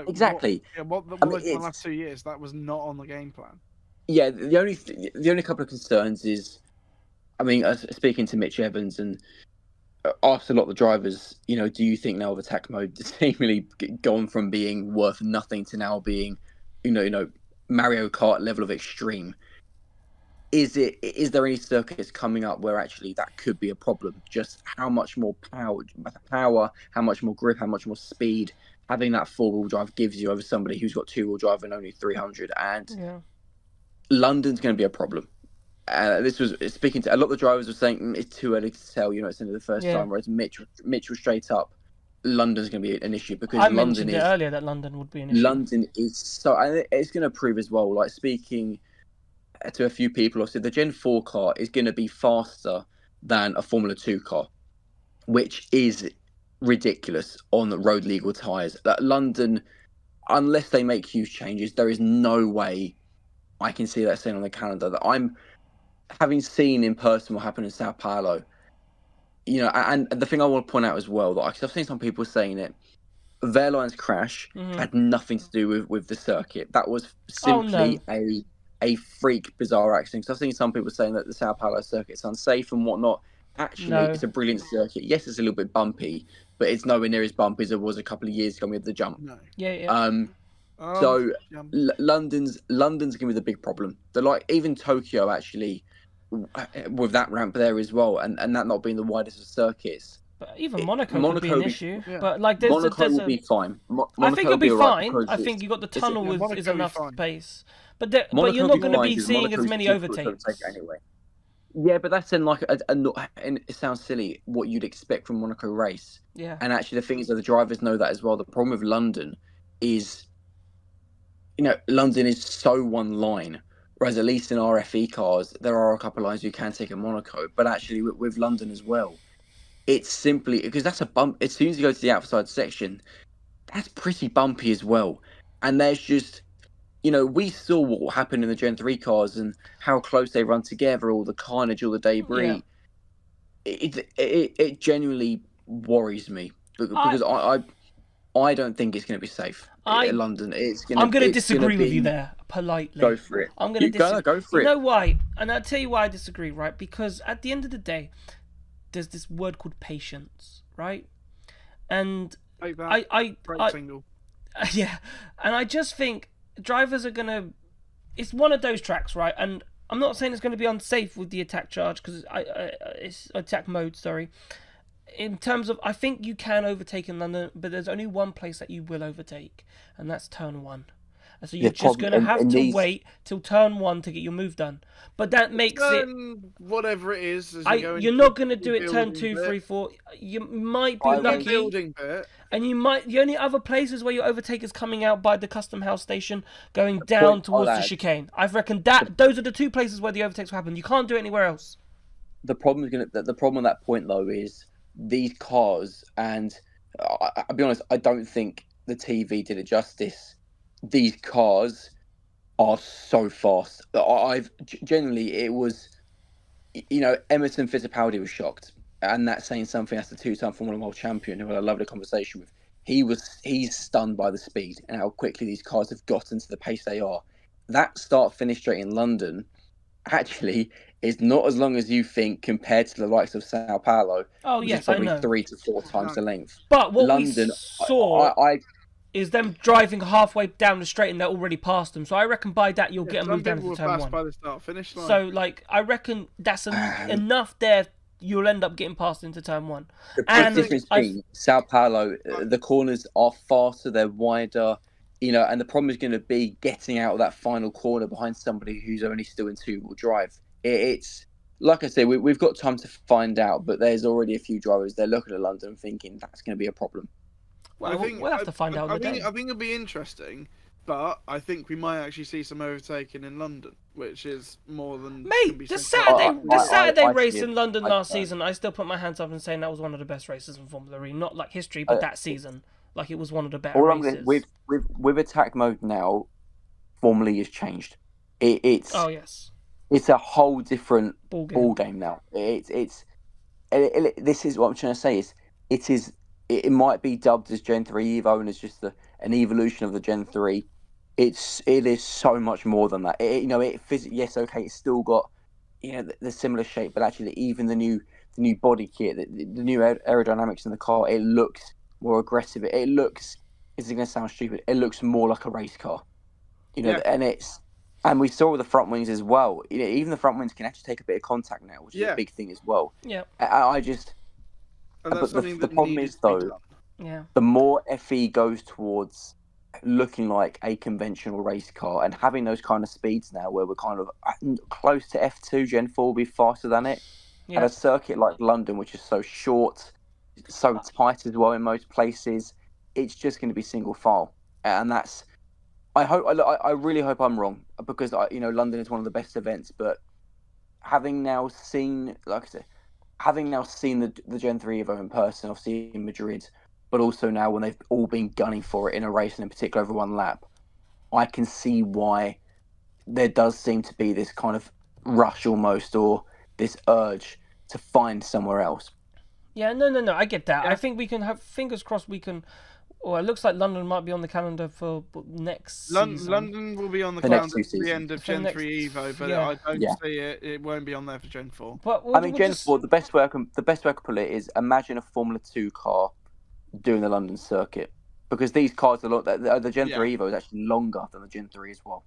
Exactly. What I mean, was the last 2 years? That was not on the game plan. yeah. The only couple of concerns is, I mean, speaking to Mitch Evans and asked a lot of the drivers, do you think now of attack mode has seemingly gone from being worth nothing to now being, Mario Kart level of extreme? Is there any circuits coming up where actually that could be a problem? Just how much more power, how much more grip, how much more speed having that four-wheel drive gives you over somebody who's got two-wheel drive and only 300. And Yeah. London's going to be a problem. This was speaking to a lot of the drivers were saying it's too early to tell. It's into the first Yeah. time. Whereas Mitch was straight up. London's going to be an issue because I mentioned it earlier that London would be an issue. London is so, and it's going to prove as well. Like speaking to a few people, I said the Gen 4 car is going to be faster than a Formula 2 car, which is ridiculous on road legal tyres. That London, unless they make huge changes, there is no way I can see that saying on the calendar. That I'm having seen in person what happened in Sao Paulo. And the thing I want to point out as well, that I've seen some people saying it, Verline's crash had nothing to do with the circuit. That was simply a freak, bizarre accident. Because I've seen some people saying that the Sao Paulo circuit's unsafe and whatnot. Actually, it's a brilliant circuit. Yes, it's a little bit bumpy, but it's nowhere near as bumpy as it was a couple of years ago with the jump. No. Yeah. So London's going to be the big problem. Even Tokyo actually, with that ramp there as well, and that not being the widest of circuits. But even Monaco could be an issue. Yeah. But Monaco will be fine. I think it'll be fine. I think you got the tunnel is enough space. But you're not going to be seeing as many overtakes. Anyway. Yeah, but that's in and it sounds silly what you'd expect from Monaco race. Yeah. And actually, the thing is that the drivers know that as well. The problem with London is, London is so one line. Whereas at least in RFE cars, there are a couple of lines you can take in Monaco. But actually, with London as well, it's simply because that's a bump. As soon as you go to the outside section, that's pretty bumpy as well. And there's just, we saw what happened in the Gen 3 cars and how close they run together, all the carnage, all the debris. Yeah. It genuinely worries me because I don't think it's going to be safe in London. I'm going to disagree with you there politely. Go for it. I'm going to go for it. You know why? And I'll tell you why I disagree, right? Because at the end of the day, there's this word called patience, right? And single. Yeah, and I just think drivers are gonna. It's one of those tracks, right? And I'm not saying it's going to be unsafe with the attack charge because it's attack mode. Sorry. In terms of, I think you can overtake in London, but there's only one place that you will overtake, and that's turn 1. And so you're just going to have to wait till turn 1 to get your move done. But that makes it whatever it is. You're not going to do it turn 2, 3, 4. You might be lucky, and you might. The only other places where your overtake is coming out by the custom house station, going down towards the chicane. I reckon those are the two places where the overtakes will happen. You can't do it anywhere else. The problem on that point though is these cars, and I'll be honest, I don't think the TV did it justice. These cars are so fast. It was, Emerson Fittipaldi was shocked, and that's saying something as the two-time Formula 1 world champion who I had a lovely conversation with. He's stunned by the speed and how quickly these cars have gotten to the pace they are. That start-finish straight in London actually is not as long as you think compared to the likes of Sao Paulo. Oh yes, I know. Probably 3 to 4 times the length. But what London, we saw is them driving halfway down the straight and they're already past them. So I reckon by that you'll get a move down to turn 1. By the start-finish line. So I reckon that's enough there. You'll end up getting past into turn 1. The difference being Sao Paulo, the corners are faster, they're wider. And the problem is going to be getting out of that final corner behind somebody who's only still in two-wheel drive. It's like I say, we've got time to find out, but there's already a few drivers. They're looking at London thinking that's going to be a problem. Well, we'll have to find out. I think it'll be interesting, but I think we might actually see some overtaking in London, which is more than. Mate, the Saturday race in London last season, I still put my hands up and saying that was one of the best races in Formula E. Not like history, but that season. Like it was one of the better races. With attack mode now, Formula E has changed. It's it's a whole different ball game now. This is what I'm trying to say. It is it might be dubbed as Gen 3 Evo and it's just an evolution of the Gen 3. It is so much more than that. Yes, okay, it's still got the similar shape, but actually even the new body kit, the new aerodynamics in the car, it looks more aggressive. It looks, this is going to sound stupid, it looks more like a race car. And we saw with the front wings as well. Even the front wings can actually take a bit of contact now, which is a big thing as well. Yeah. But the problem is though, the more FE goes towards looking like a conventional race car and having those kind of speeds now, where we're kind of close to F2, Gen 4 will be faster than it. At a circuit like London, which is so short, so tight as well in most places, it's just going to be single file, and that's. I really hope I'm wrong, because London is one of the best events. But having now seen, like I said, the Gen 3 Evo in person, obviously in Madrid, but also now when they've all been gunning for it in a race, and in particular over one lap, I can see why there does seem to be this kind of rush almost, or this urge to find somewhere else. Yeah, no, I get that. I think we can have, fingers crossed, we can. Or it looks like London might be on the calendar for next season. London will be on the calendar for the end of Gen 3 Evo, but I don't see it. It won't be on there for Gen 4. But Gen 4, the best way I can put it is, imagine a Formula 2 car doing the London circuit, because these cars are the Gen 3 Evo is actually longer than the Gen 3 as well.